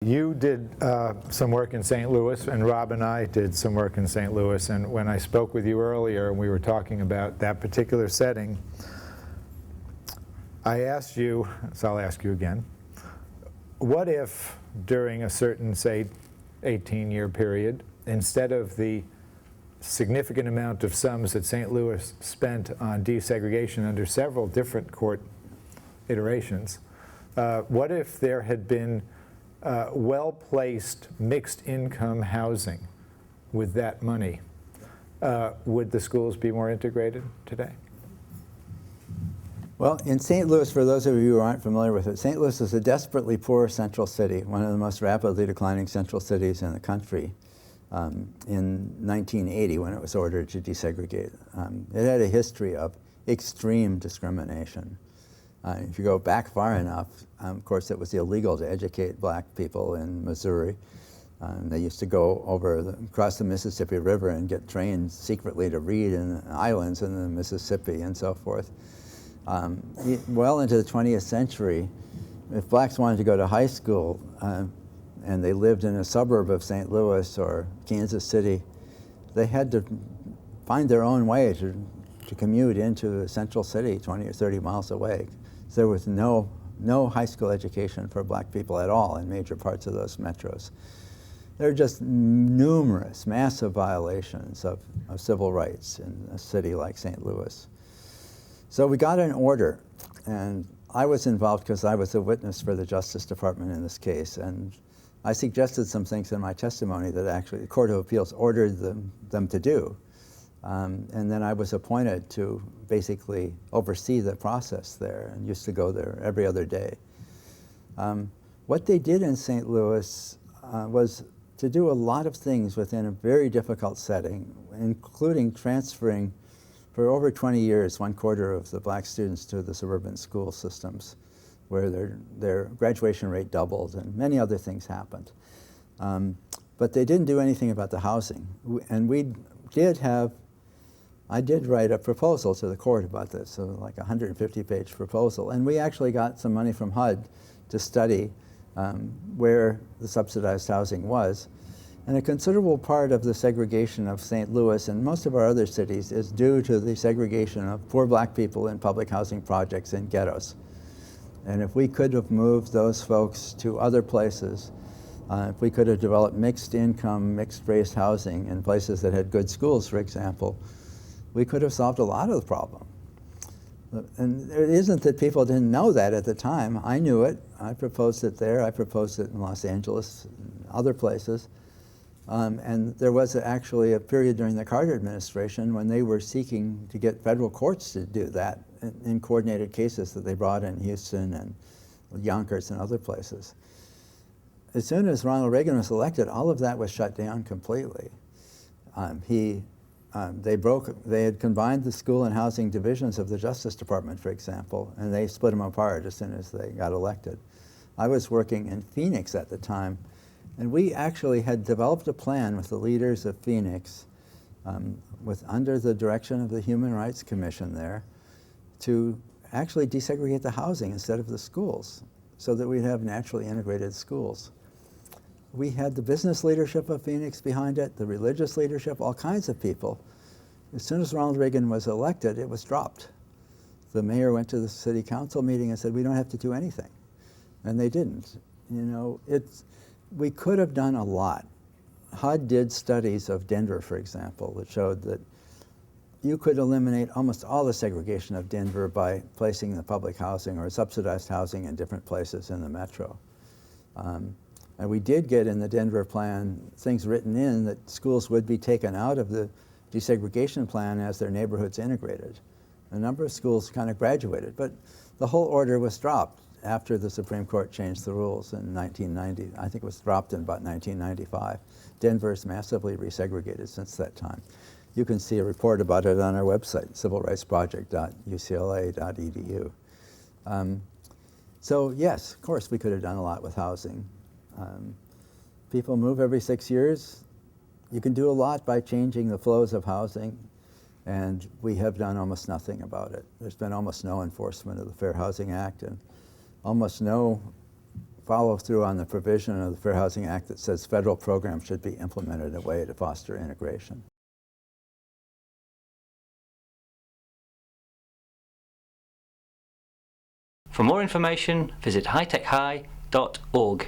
You did some work in St. Louis, and Rob and I did some work in St. Louis, and when I spoke with you earlier and we were talking about that particular setting, I asked you, so I'll ask you again, what if during a certain, say, 18-year period, instead of the significant amount of sums that St. Louis spent on desegregation under several different court iterations, what if there had been well-placed mixed-income housing with that money? Would the schools be more integrated today? Well, in St. Louis, for those of you who aren't familiar with it, St. Louis is a desperately poor central city, one of the most rapidly declining central cities in the country in 1980 when it was ordered to desegregate. It had a history of extreme discrimination. If you go back far enough, of course, it was illegal to educate black people in Missouri. They used to go across the Mississippi River and get trained secretly to read in the islands in the Mississippi and so forth. Well into the 20th century, if blacks wanted to go to high school and they lived in a suburb of St. Louis or Kansas City, they had to find their own way to commute into the central city 20 or 30 miles away. So there was no high school education for black people at all in major parts of those metros. There are just numerous, massive violations of civil rights in a city like St. Louis. So we got an order, and I was involved because I was a witness for the Justice Department in this case, and I suggested some things in my testimony that actually the Court of Appeals ordered them to do. And then I was appointed to basically oversee the process there and used to go there every other day. What they did in St. Louis was to do a lot of things within a very difficult setting, including transferring for over 20 years 1/4 of the black students to the suburban school systems, where their graduation rate doubled and many other things happened. But they didn't do anything about the housing. And I did write a proposal to the court about this, so like a 150-page proposal. And we actually got some money from HUD to study where the subsidized housing was. And a considerable part of the segregation of St. Louis and most of our other cities is due to the segregation of poor black people in public housing projects in ghettos. And if we could have moved those folks to other places, if we could have developed mixed income, mixed race housing in places that had good schools, for example, we could have solved a lot of the problem. And it isn't that people didn't know that at the time. I knew it. I proposed it there. I proposed it in Los Angeles and other places. And there was actually a period during the Carter administration when they were seeking to get federal courts to do that in coordinated cases that they brought in Houston and Yonkers and other places. As soon as Ronald Reagan was elected, all of that was shut down completely. They had combined the school and housing divisions of the Justice Department, for example, and they split them apart as soon as they got elected. I was working in Phoenix at the time, and we actually had developed a plan with the leaders of Phoenix, under the direction of the Human Rights Commission there, to actually desegregate the housing instead of the schools, so that we'd have naturally integrated schools. We had the business leadership of Phoenix behind it, the religious leadership, all kinds of people. As soon as Ronald Reagan was elected, it was dropped. The mayor went to the city council meeting and said, we don't have to do anything. And they didn't. You know, we could have done a lot. HUD did studies of Denver, for example, that showed that you could eliminate almost all the segregation of Denver by placing the public housing or subsidized housing in different places in the metro. And we did get in the Denver plan things written in that schools would be taken out of the desegregation plan as their neighborhoods integrated. A number of schools kind of graduated, but the whole order was dropped after the Supreme Court changed the rules in 1990. I think it was dropped in about 1995. Denver's massively resegregated since that time. You can see a report about it on our website, civilrightsproject.ucla.edu. So yes, of course we could have done a lot with housing. People move every 6 years. You can do a lot by changing the flows of housing, and we have done almost nothing about it. There's been almost no enforcement of the Fair Housing Act and almost no follow through on the provision of the Fair Housing Act that says federal programs should be implemented in a way to foster integration. For more information, visit hightechhigh.org.